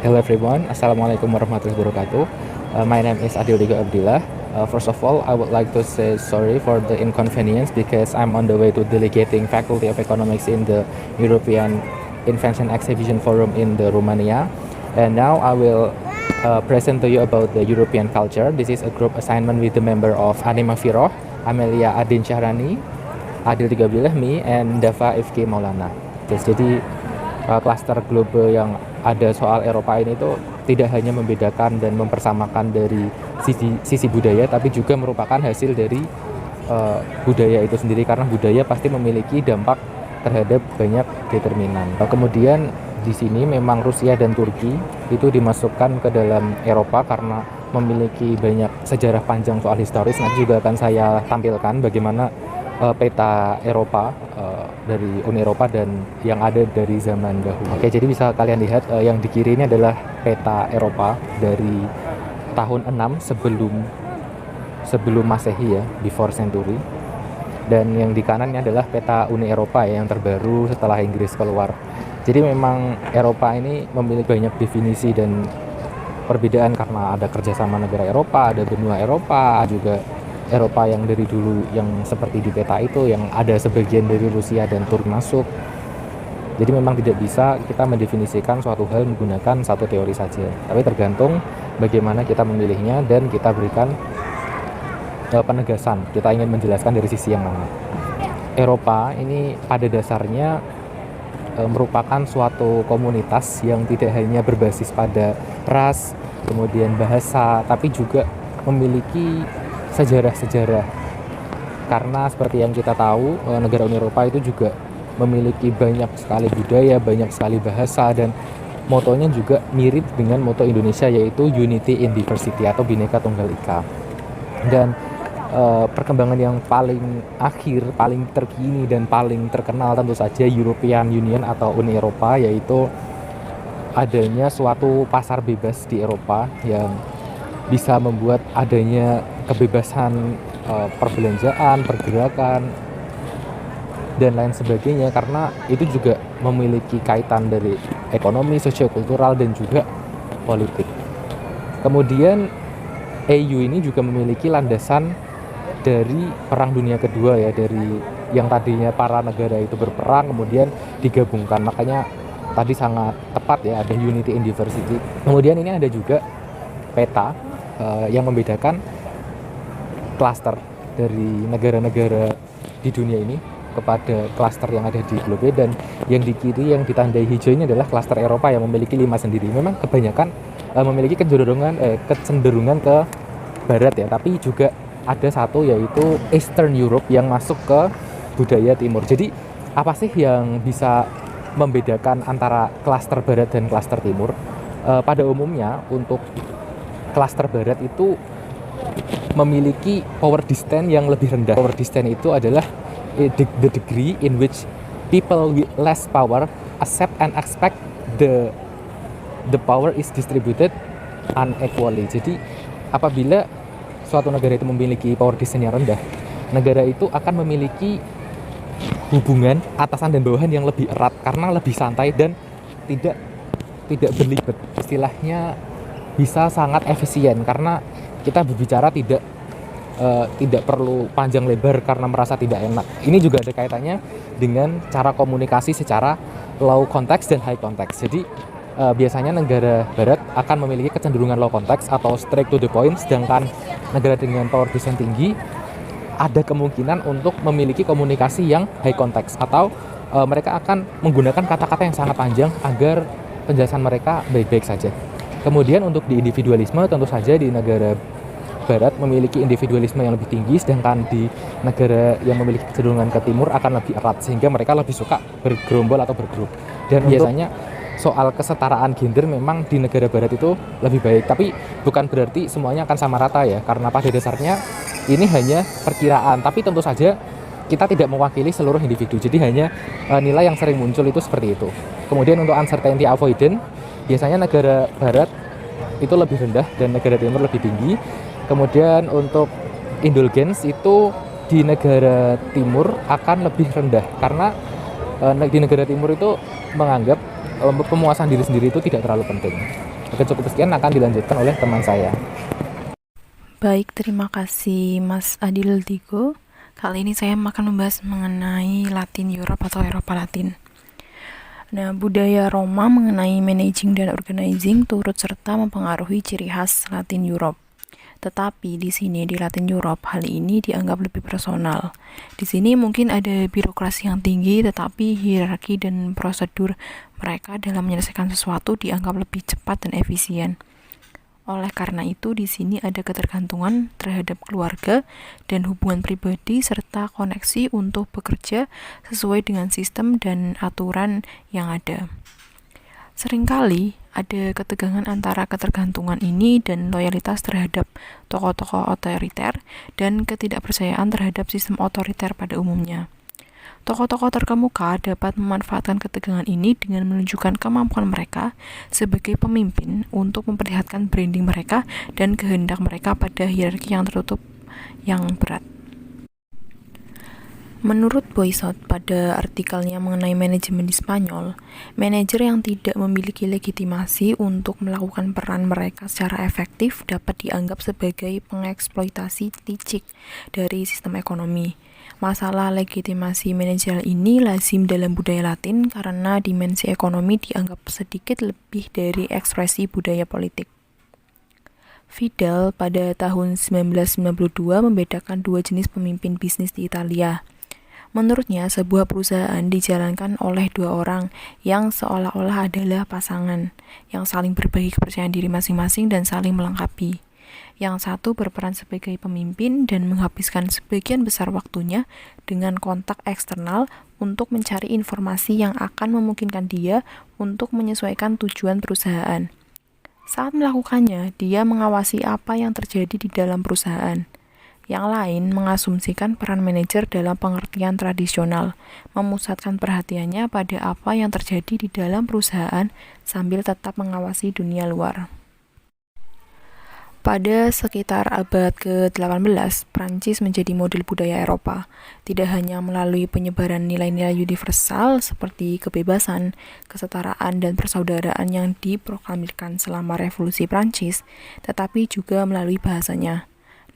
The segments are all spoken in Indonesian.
Hello everyone, Assalamualaikum warahmatullahi wabarakatuh. My name is Adil Diga Abdillah. First of all, I would like to say sorry for the inconvenience because I'm on the way to delegating Faculty of Economics in the European Invention Exhibition Forum in the Romania. And now I will present to you about the European culture. This is a group assignment with the member of Anima Firoh, Amelia Adin Syahrani, Adil Diga Abdillah, me, and Dava FK Maulana. Jadi klaster global yang ada soal Eropa ini tuh tidak hanya membedakan dan mempersamakan dari sisi budaya, tapi juga merupakan hasil dari budaya itu sendiri, karena budaya pasti memiliki dampak terhadap banyak determinan. Kemudian di sini memang Rusia dan Turki itu dimasukkan ke dalam Eropa karena memiliki banyak sejarah panjang soal historis. Nanti juga akan saya tampilkan bagaimana peta Eropa dari Uni Eropa dan yang ada dari zaman dahulu. Oke, jadi bisa kalian lihat yang di kiri ini adalah peta Eropa dari tahun 6 sebelum Masehi ya, before century. Dan yang di kanannya adalah peta Uni Eropa ya, yang terbaru setelah Inggris keluar. Jadi memang Eropa ini memiliki banyak definisi dan perbedaan karena ada kerjasama negara Eropa, ada benua Eropa, juga Eropa yang dari dulu yang seperti di peta itu, yang ada sebagian dari Rusia dan Turki masuk. Jadi memang tidak bisa kita mendefinisikan suatu hal menggunakan satu teori saja, tapi tergantung bagaimana kita memilihnya dan kita berikan penegasan, kita ingin menjelaskan dari sisi yang mana. Eropa ini pada dasarnya merupakan suatu komunitas yang tidak hanya berbasis pada ras, kemudian bahasa, tapi juga memiliki sejarah-sejarah. Karena seperti yang kita tahu, negara Uni Eropa itu juga memiliki banyak sekali budaya, banyak sekali bahasa, dan motonya juga mirip dengan moto Indonesia, yaitu Unity in Diversity atau Bhinneka Tunggal Ika. Dan perkembangan yang paling akhir, paling terkini dan paling terkenal tentu saja European Union atau Uni Eropa, yaitu adanya suatu pasar bebas di Eropa yang bisa membuat adanya kebebasan perbelanjaan, pergerakan, dan lain sebagainya, karena itu juga memiliki kaitan dari ekonomi, sosiokultural, dan juga politik. Kemudian EU ini juga memiliki landasan dari Perang Dunia Kedua ya, dari yang tadinya para negara itu berperang kemudian digabungkan, makanya tadi sangat tepat ya, ada Unity in Diversity. Kemudian ini ada juga peta yang membedakan klaster dari negara-negara di dunia ini kepada klaster yang ada di globe, dan yang di kiri yang ditandai hijau ini adalah klaster Eropa yang memiliki 5 sendiri. Memang kebanyakan memiliki kecenderungan ke barat ya, tapi juga ada satu yaitu Eastern Europe yang masuk ke budaya timur. Jadi apa sih yang bisa membedakan antara klaster barat dan klaster timur? Pada umumnya untuk klaster barat itu memiliki power distance yang lebih rendah. Power distance itu adalah the degree in which people with less power accept and expect the power is distributed unequally. Jadi apabila suatu negara itu memiliki power distance yang rendah, negara itu akan memiliki hubungan atasan dan bawahan yang lebih erat karena lebih santai dan tidak berlibat. Istilahnya bisa sangat efisien karena kita berbicara tidak perlu panjang lebar karena merasa tidak enak. Ini juga ada kaitannya dengan cara komunikasi secara low context dan high context. Jadi biasanya negara barat akan memiliki kecenderungan low context atau straight to the point, sedangkan negara dengan power distance tinggi ada kemungkinan untuk memiliki komunikasi yang high context, atau mereka akan menggunakan kata-kata yang sangat panjang agar penjelasan mereka baik-baik saja. Kemudian untuk di individualisme, tentu saja di negara barat memiliki individualisme yang lebih tinggi, sedangkan di negara yang memiliki kecenderungan ke timur akan lebih erat, sehingga mereka lebih suka bergerombol atau bergrup. Dan biasanya soal kesetaraan gender memang di negara barat itu lebih baik, tapi bukan berarti semuanya akan sama rata ya, karena pada dasarnya ini hanya perkiraan, tapi tentu saja kita tidak mewakili seluruh individu, jadi hanya nilai yang sering muncul itu seperti itu. Kemudian untuk uncertainty avoidance, biasanya negara barat itu lebih rendah dan negara timur lebih tinggi. Kemudian untuk indulgence itu di negara timur akan lebih rendah, karena di negara timur itu menganggap pemuasan diri sendiri itu tidak terlalu penting. Oke, cukup sekian, akan dilanjutkan oleh teman saya. Baik, terima kasih Mas Adil Digo. Kali ini saya akan membahas mengenai Latin Europe atau Eropa Latin. Nah, budaya Roma mengenai managing dan organizing turut serta mempengaruhi ciri khas Latin Europe. Tetapi di sini di Latin Europe hal ini dianggap lebih personal. Di sini mungkin ada birokrasi yang tinggi, tetapi hierarki dan prosedur mereka dalam menyelesaikan sesuatu dianggap lebih cepat dan efisien. Oleh karena itu, di sini ada ketergantungan terhadap keluarga dan hubungan pribadi serta koneksi untuk bekerja sesuai dengan sistem dan aturan yang ada. Seringkali ada ketegangan antara ketergantungan ini dan loyalitas terhadap tokoh-tokoh otoriter dan ketidakpercayaan terhadap sistem otoriter pada umumnya. Tokoh-tokoh terkemuka dapat memanfaatkan ketegangan ini dengan menunjukkan kemampuan mereka sebagai pemimpin untuk memperlihatkan branding mereka dan kehendak mereka pada hierarki yang tertutup yang berat. Menurut Boisot pada artikelnya mengenai manajemen di Spanyol, manajer yang tidak memiliki legitimasi untuk melakukan peran mereka secara efektif dapat dianggap sebagai pengeksploitasi licik dari sistem ekonomi. Masalah legitimasi manajerial ini lazim dalam budaya Latin karena dimensi ekonomi dianggap sedikit lebih dari ekspresi budaya politik. Fidel pada tahun 1992 membedakan dua jenis pemimpin bisnis di Italia. Menurutnya, sebuah perusahaan dijalankan oleh dua orang yang seolah-olah adalah pasangan, yang saling berbagi kepercayaan diri masing-masing dan saling melengkapi. Yang satu berperan sebagai pemimpin dan menghabiskan sebagian besar waktunya dengan kontak eksternal untuk mencari informasi yang akan memungkinkan dia untuk menyesuaikan tujuan perusahaan. Saat melakukannya, dia mengawasi apa yang terjadi di dalam perusahaan. Yang lain mengasumsikan peran manajer dalam pengertian tradisional, memusatkan perhatiannya pada apa yang terjadi di dalam perusahaan sambil tetap mengawasi dunia luar. Pada sekitar abad ke-18, Prancis menjadi model budaya Eropa, tidak hanya melalui penyebaran nilai-nilai universal seperti kebebasan, kesetaraan, dan persaudaraan yang diproklamirkan selama Revolusi Prancis, tetapi juga melalui bahasanya.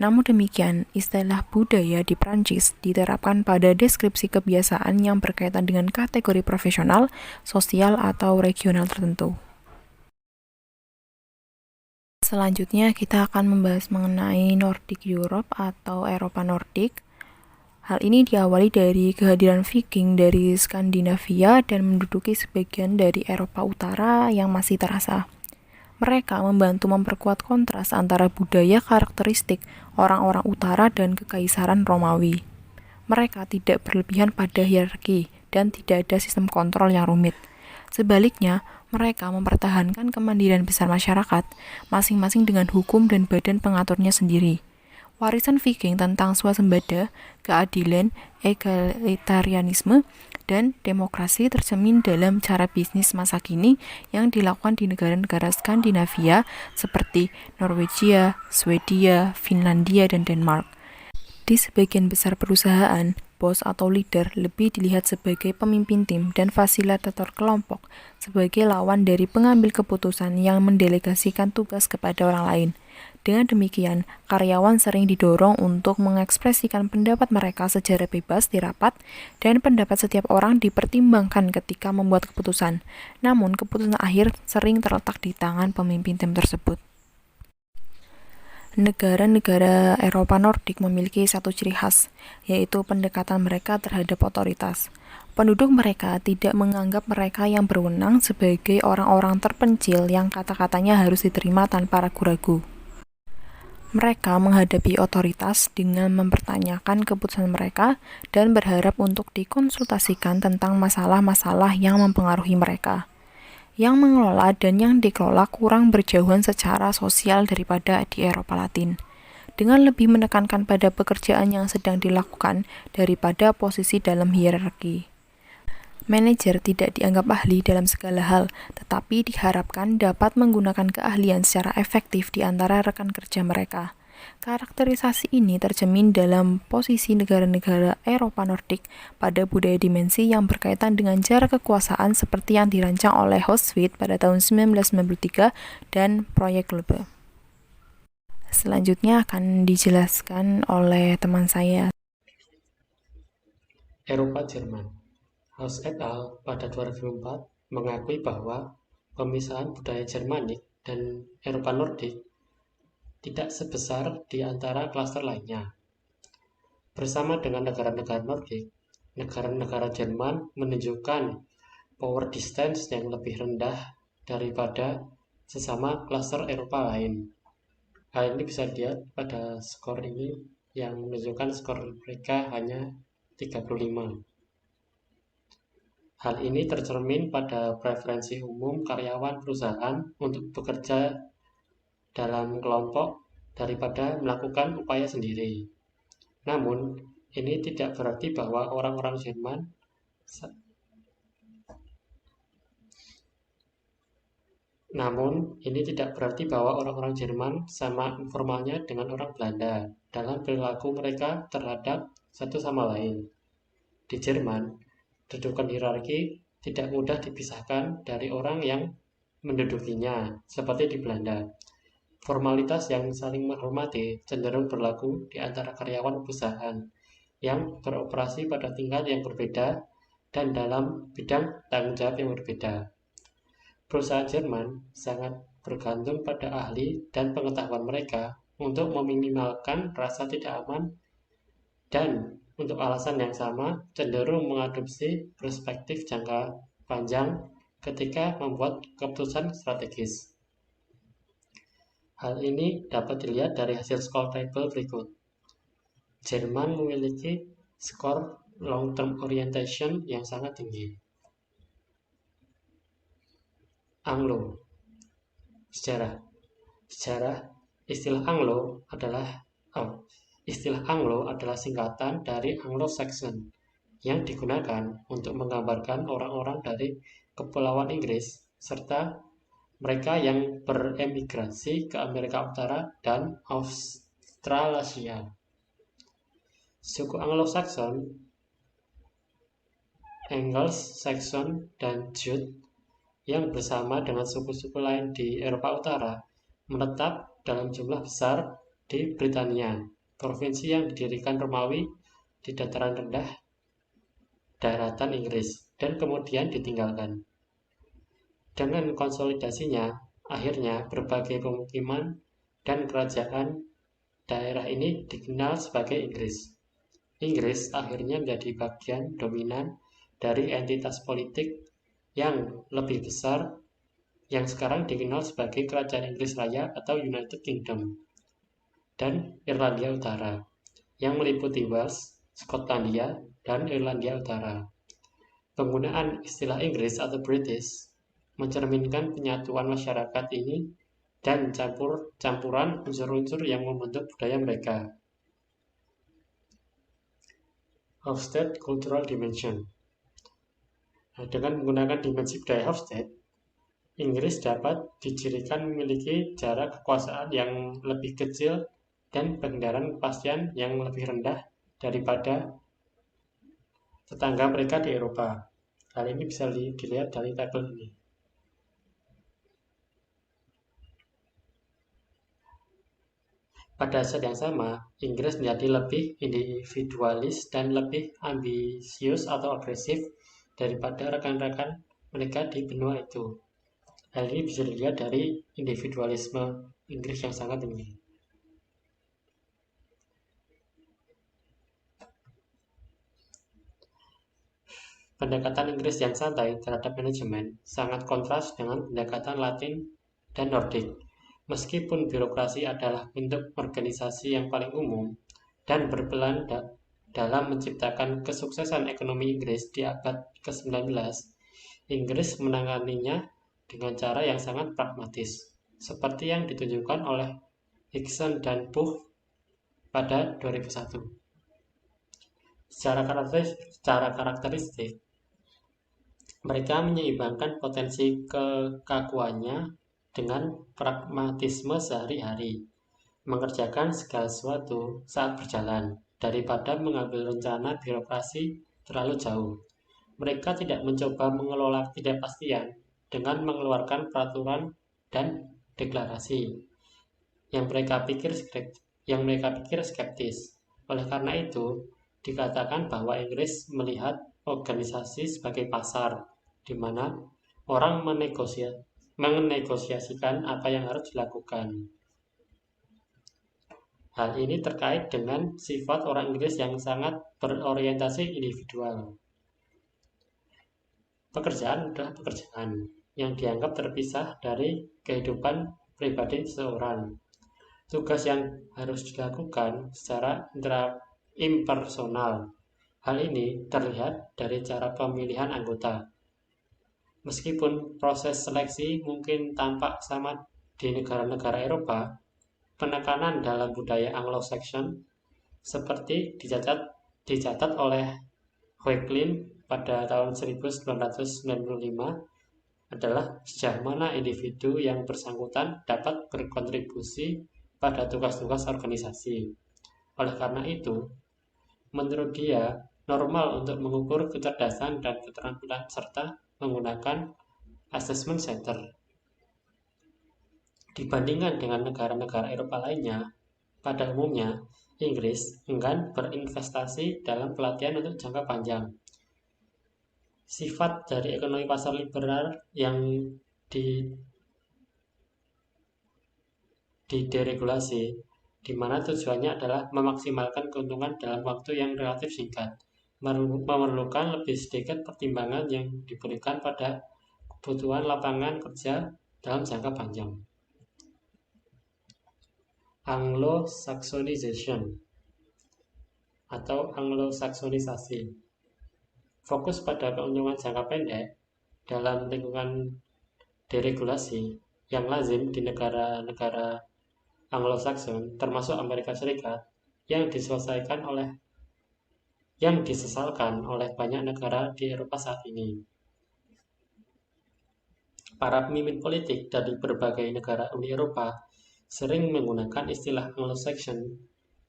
Namun demikian, istilah budaya di Prancis diterapkan pada deskripsi kebiasaan yang berkaitan dengan kategori profesional, sosial, atau regional tertentu. Selanjutnya kita akan membahas mengenai Nordic Europe atau Eropa Nordik. Hal ini diawali dari kehadiran Viking dari Skandinavia dan menduduki sebagian dari Eropa Utara yang masih terasa. Mereka membantu memperkuat kontras antara budaya karakteristik orang-orang utara dan kekaisaran Romawi. Mereka tidak berlebihan pada hierarki dan tidak ada sistem kontrol yang rumit. Sebaliknya, mereka mempertahankan kemandirian besar masyarakat, masing-masing dengan hukum dan badan pengaturnya sendiri. Warisan Viking tentang swasembada, keadilan, egalitarianisme, dan demokrasi tercermin dalam cara bisnis masa kini yang dilakukan di negara-negara Skandinavia seperti Norwegia, Swedia, Finlandia, dan Denmark. Di sebagian besar perusahaan, bos atau leader lebih dilihat sebagai pemimpin tim dan fasilitator kelompok sebagai lawan dari pengambil keputusan yang mendelegasikan tugas kepada orang lain. Dengan demikian, karyawan sering didorong untuk mengekspresikan pendapat mereka secara bebas di rapat dan pendapat setiap orang dipertimbangkan ketika membuat keputusan. Namun, keputusan akhir sering terletak di tangan pemimpin tim tersebut. Negara-negara Eropa Nordik memiliki satu ciri khas, yaitu pendekatan mereka terhadap otoritas. Penduduk mereka tidak menganggap mereka yang berwenang sebagai orang-orang terpencil yang kata-katanya harus diterima tanpa ragu-ragu. Mereka menghadapi otoritas dengan mempertanyakan keputusan mereka dan berharap untuk dikonsultasikan tentang masalah-masalah yang mempengaruhi mereka. Yang mengelola dan yang dikelola kurang berjauhan secara sosial daripada di Eropa Latin, dengan lebih menekankan pada pekerjaan yang sedang dilakukan daripada posisi dalam hierarki. Manajer tidak dianggap ahli dalam segala hal, tetapi diharapkan dapat menggunakan keahlian secara efektif di antara rekan kerja mereka. Karakterisasi ini tercermin dalam posisi negara-negara Eropa Nordik pada budaya dimensi yang berkaitan dengan jarak kekuasaan seperti yang dirancang oleh Clausewitz pada tahun 1993 dan Proyek Loebe. Selanjutnya akan dijelaskan oleh teman saya. Eropa Jerman. Haus et al. Pada 2004 mengakui bahwa pemisahan budaya Jermanik dan Eropa Nordik tidak sebesar di antara klaster lainnya. Bersama dengan negara-negara Nordik, negara-negara Jerman menunjukkan power distance yang lebih rendah daripada sesama klaster Eropa lain. Hal ini bisa dilihat pada skor ini yang menunjukkan skor mereka hanya 35. Hal ini tercermin pada preferensi umum karyawan perusahaan untuk bekerja dalam kelompok daripada melakukan upaya sendiri. Namun, ini tidak berarti bahwa orang-orang Jerman sama informalnya dengan orang Belanda dalam perilaku mereka terhadap satu sama lain. Di Jerman, kedudukan hierarki tidak mudah dipisahkan dari orang yang mendudukinya, seperti di Belanda. Formalitas yang saling menghormati cenderung berlaku di antara karyawan perusahaan yang beroperasi pada tingkat yang berbeda dan dalam bidang tanggung jawab yang berbeda. Perusahaan Jerman sangat bergantung pada ahli dan pengetahuan mereka untuk meminimalkan rasa tidak aman dan untuk alasan yang sama cenderung mengadopsi perspektif jangka panjang ketika membuat keputusan strategis. Hal ini dapat dilihat dari hasil skor tabel berikut. Jerman memiliki skor long-term orientation yang sangat tinggi. Anglo. Sejarah. Istilah Anglo adalah singkatan dari Anglo-Saxon yang digunakan untuk menggambarkan orang-orang dari Kepulauan Inggris serta mereka yang beremigrasi ke Amerika Utara dan Australasia. Suku Anglo-Saxon, Angles, Saxon, dan Jute yang bersama dengan suku-suku lain di Eropa Utara menetap dalam jumlah besar di Britania, provinsi yang didirikan Romawi di dataran rendah daratan Inggris dan kemudian ditinggalkan. Dengan konsolidasinya, akhirnya berbagai pemukiman dan kerajaan daerah ini dikenal sebagai Inggris. Inggris akhirnya menjadi bagian dominan dari entitas politik yang lebih besar yang sekarang dikenal sebagai Kerajaan Inggris Raya atau United Kingdom dan Irlandia Utara yang meliputi Wales, Skotlandia, dan Irlandia Utara. Penggunaan istilah Inggris atau British mencerminkan penyatuan masyarakat ini dan campuran unsur-unsur yang membentuk budaya mereka. Hofstede Cultural Dimension. Dengan menggunakan dimensi budaya Hofstede, Inggris dapat dicirikan memiliki jarak kekuasaan yang lebih kecil dan pengendaraan kepastian yang lebih rendah daripada tetangga mereka di Eropa. Hal ini bisa dilihat dari tabel ini. Pada saat yang sama, Inggris menjadi lebih individualis dan lebih ambisius atau agresif daripada rekan-rekan mereka di benua itu. Hal ini bisa dilihat dari individualisme Inggris yang sangat tinggi. Pendekatan Inggris yang santai terhadap manajemen sangat kontras dengan pendekatan Latin dan Nordik. Meskipun birokrasi adalah bentuk organisasi yang paling umum dan berperan dalam menciptakan kesuksesan ekonomi Inggris di abad ke-19, Inggris menanganinya dengan cara yang sangat pragmatis, seperti yang ditunjukkan oleh Hickson dan Puch pada 2001. Secara karakteristik, mereka menyeimbangkan potensi kekakuannya dengan pragmatisme sehari-hari. mengerjakan segala sesuatu saat berjalan, daripada mengambil rencana birokrasi terlalu jauh. Mereka tidak mencoba mengelola ketidakpastian dengan mengeluarkan peraturan dan deklarasi yang mereka pikir skeptis. Oleh karena itu, dikatakan bahwa Inggris melihat organisasi sebagai pasar, di mana orang menegosiasikan apa yang harus dilakukan. Hal ini terkait dengan sifat orang Inggris yang sangat berorientasi individual. Pekerjaan adalah pekerjaan yang dianggap terpisah dari kehidupan pribadi seseorang. Tugas yang harus dilakukan secara impersonal. Hal ini terlihat dari cara pemilihan anggota. Meskipun proses seleksi mungkin tampak sama di negara-negara Eropa, penekanan dalam budaya Anglo-Saxon seperti dicatat oleh Hoechlin pada tahun 1995 adalah sejauh mana individu yang bersangkutan dapat berkontribusi pada tugas-tugas organisasi. Oleh karena itu, menurut dia, normal untuk mengukur kecerdasan dan keterampilan serta menggunakan assessment center. Dibandingkan dengan negara-negara Eropa lainnya, pada umumnya, Inggris enggan berinvestasi dalam pelatihan untuk jangka panjang. Sifat dari ekonomi pasar liberal yang dideregulasi, di mana tujuannya adalah memaksimalkan keuntungan dalam waktu yang relatif singkat, memerlukan lebih sedikit pertimbangan yang diberikan pada kebutuhan lapangan kerja dalam jangka panjang. Anglo-Saxonization atau Anglo-Saksonisasi fokus pada keuntungan jangka pendek dalam lingkungan deregulasi yang lazim di negara-negara Anglo-Saxon termasuk Amerika Serikat yang disesalkan oleh banyak negara di Eropa saat ini. Para pemimpin politik dari berbagai negara Uni Eropa sering menggunakan istilah Anglo-Saxon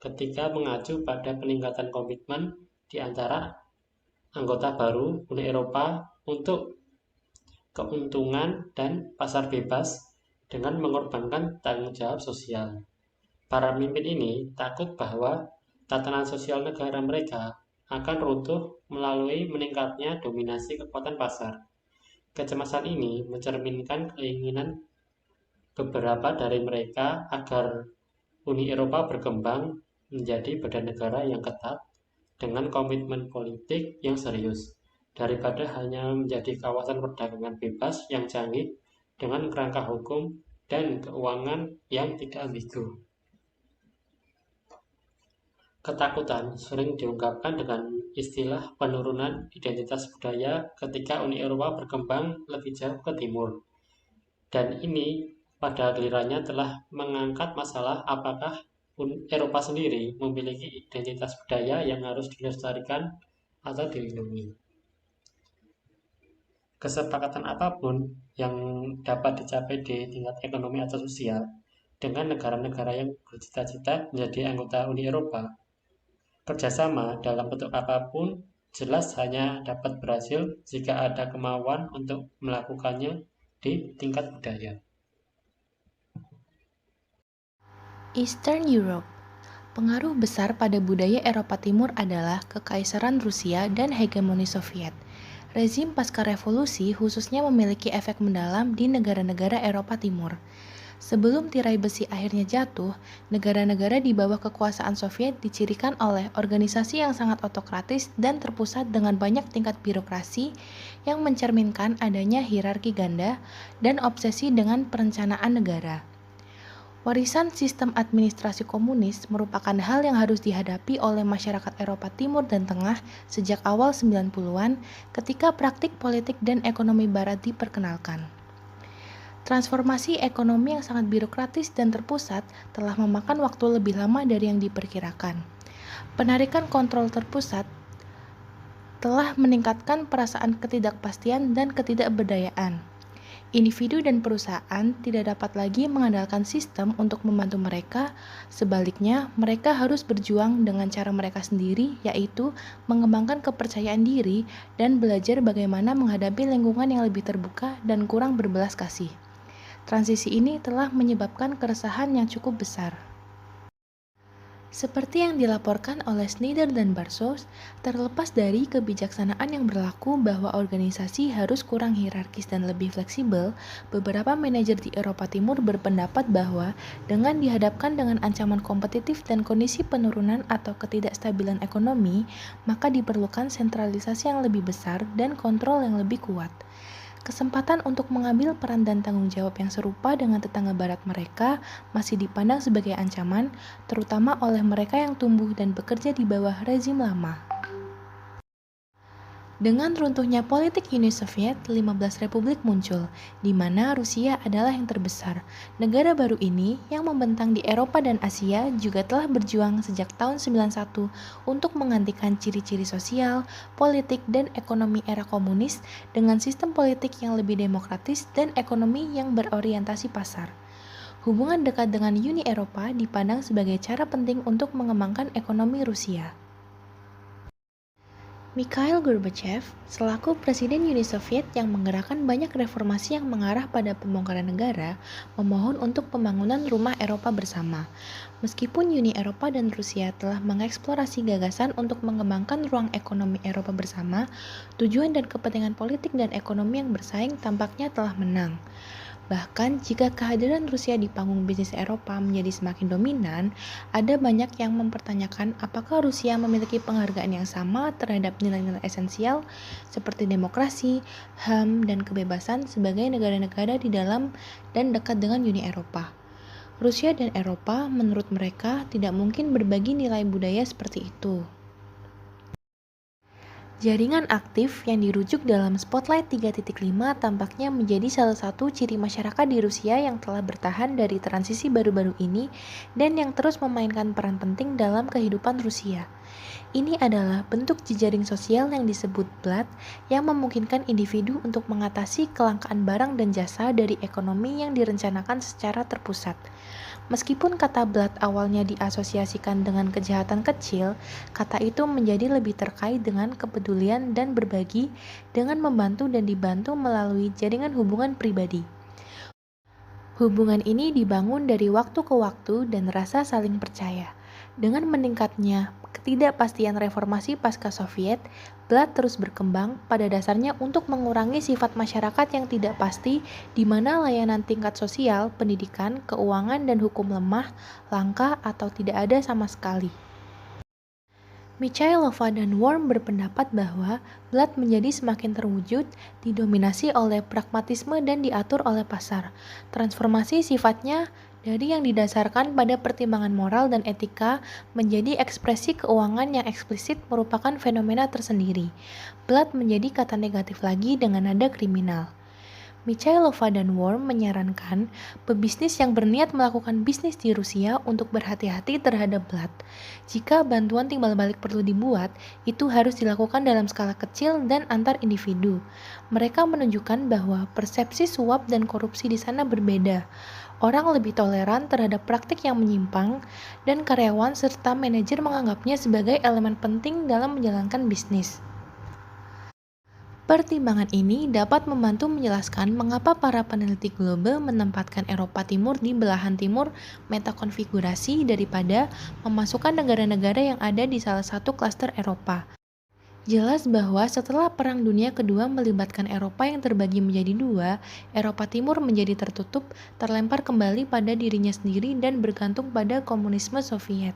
ketika mengacu pada peningkatan komitmen di antara anggota baru Uni Eropa untuk keuntungan dan pasar bebas dengan mengorbankan tanggung jawab sosial. Para pemimpin ini takut bahwa tatanan sosial negara mereka akan runtuh melalui meningkatnya dominasi kekuatan pasar. Kecemasan ini mencerminkan keinginan beberapa dari mereka agar Uni Eropa berkembang menjadi badan negara yang ketat dengan komitmen politik yang serius, daripada hanya menjadi kawasan perdagangan bebas yang canggih dengan kerangka hukum dan keuangan yang tidak ambigu. Ketakutan sering diungkapkan dengan istilah penurunan identitas budaya ketika Uni Eropa berkembang lebih jauh ke timur. Dan ini pada gilirannya telah mengangkat masalah apakah Eropa sendiri memiliki identitas budaya yang harus dilestarikan atau dilindungi. Kesepakatan apapun yang dapat dicapai di tingkat ekonomi atau sosial dengan negara-negara yang bercita-cita menjadi anggota Uni Eropa, kerjasama dalam bentuk apapun jelas hanya dapat berhasil jika ada kemauan untuk melakukannya di tingkat budaya. Eastern Europe. Pengaruh besar pada budaya Eropa Timur adalah Kekaisaran Rusia dan hegemoni Soviet. Rezim pasca revolusi khususnya memiliki efek mendalam di negara-negara Eropa Timur. Sebelum tirai besi akhirnya jatuh, negara-negara di bawah kekuasaan Soviet dicirikan oleh organisasi yang sangat otokratis dan terpusat dengan banyak tingkat birokrasi yang mencerminkan adanya hierarki ganda dan obsesi dengan perencanaan negara. Warisan sistem administrasi komunis merupakan hal yang harus dihadapi oleh masyarakat Eropa Timur dan Tengah sejak awal 90-an ketika praktik politik dan ekonomi barat diperkenalkan. Transformasi ekonomi yang sangat birokratis dan terpusat telah memakan waktu lebih lama dari yang diperkirakan. Penarikan kontrol terpusat telah meningkatkan perasaan ketidakpastian dan ketidakberdayaan. Individu dan perusahaan tidak dapat lagi mengandalkan sistem untuk membantu mereka, sebaliknya mereka harus berjuang dengan cara mereka sendiri, yaitu mengembangkan kepercayaan diri dan belajar bagaimana menghadapi lingkungan yang lebih terbuka dan kurang berbelas kasih. Transisi ini telah menyebabkan keresahan yang cukup besar. Seperti yang dilaporkan oleh Snyder dan Barsos, terlepas dari kebijaksanaan yang berlaku bahwa organisasi harus kurang hierarkis dan lebih fleksibel, beberapa manajer di Eropa Timur berpendapat bahwa dengan dihadapkan dengan ancaman kompetitif dan kondisi penurunan atau ketidakstabilan ekonomi, maka diperlukan sentralisasi yang lebih besar dan kontrol yang lebih kuat. Kesempatan untuk mengambil peran dan tanggung jawab yang serupa dengan tetangga barat mereka masih dipandang sebagai ancaman, terutama oleh mereka yang tumbuh dan bekerja di bawah rezim lama. Dengan runtuhnya politik Uni Soviet, 15 republik muncul, di mana Rusia adalah yang terbesar. Negara baru ini, yang membentang di Eropa dan Asia, juga telah berjuang sejak tahun 91 untuk menggantikan ciri-ciri sosial, politik, dan ekonomi era komunis dengan sistem politik yang lebih demokratis dan ekonomi yang berorientasi pasar. Hubungan dekat dengan Uni Eropa dipandang sebagai cara penting untuk mengembangkan ekonomi Rusia. Mikhail Gorbachev, selaku Presiden Uni Soviet yang menggerakkan banyak reformasi yang mengarah pada pembongkaran negara, memohon untuk pembangunan rumah Eropa bersama. Meskipun Uni Eropa dan Rusia telah mengeksplorasi gagasan untuk mengembangkan ruang ekonomi Eropa bersama, tujuan dan kepentingan politik dan ekonomi yang bersaing tampaknya telah menang. Bahkan jika kehadiran Rusia di panggung bisnis Eropa menjadi semakin dominan, ada banyak yang mempertanyakan apakah Rusia memiliki penghargaan yang sama terhadap nilai-nilai esensial seperti demokrasi, HAM, dan kebebasan sebagai negara-negara di dalam dan dekat dengan Uni Eropa. Rusia dan Eropa menurut mereka tidak mungkin berbagi nilai budaya seperti itu. Jaringan aktif yang dirujuk dalam Spotlight 3.5 tampaknya menjadi salah satu ciri masyarakat di Rusia yang telah bertahan dari transisi baru-baru ini dan yang terus memainkan peran penting dalam kehidupan Rusia. Ini adalah bentuk jejaring sosial yang disebut BLAD yang memungkinkan individu untuk mengatasi kelangkaan barang dan jasa dari ekonomi yang direncanakan secara terpusat. Meskipun kata BLAD awalnya diasosiasikan dengan kejahatan kecil, kata itu menjadi lebih terkait dengan kepedulian dan berbagi dengan membantu dan dibantu melalui jaringan hubungan pribadi. Hubungan ini dibangun dari waktu ke waktu dan rasa saling percaya. Dengan meningkatnya ketidakpastian reformasi pasca Soviet, BLAD terus berkembang pada dasarnya untuk mengurangi sifat masyarakat yang tidak pasti di mana layanan tingkat sosial, pendidikan, keuangan, dan hukum lemah, langka, atau tidak ada sama sekali. Michailova dan Worm berpendapat bahwa BLAD menjadi semakin terwujud, didominasi oleh pragmatisme dan diatur oleh pasar. Transformasi sifatnya dari yang didasarkan pada pertimbangan moral dan etika menjadi ekspresi keuangan yang eksplisit merupakan fenomena tersendiri. BLAD menjadi kata negatif lagi dengan nada kriminal. Michailova dan Worm menyarankan pebisnis yang berniat melakukan bisnis di Rusia untuk berhati-hati terhadap BLAD. Jika bantuan timbal balik perlu dibuat, itu harus dilakukan dalam skala kecil dan antar individu. Mereka menunjukkan bahwa persepsi suap dan korupsi di sana berbeda. Orang lebih toleran terhadap praktik yang menyimpang, dan karyawan serta manajer menganggapnya sebagai elemen penting dalam menjalankan bisnis. Pertimbangan ini dapat membantu menjelaskan mengapa para peneliti global menempatkan Eropa Timur di belahan timur metakonfigurasi daripada memasukkan negara-negara yang ada di salah satu klaster Eropa. Jelas bahwa setelah Perang Dunia Kedua melibatkan Eropa yang terbagi menjadi dua, Eropa Timur menjadi tertutup, terlempar kembali pada dirinya sendiri dan bergantung pada komunisme Soviet.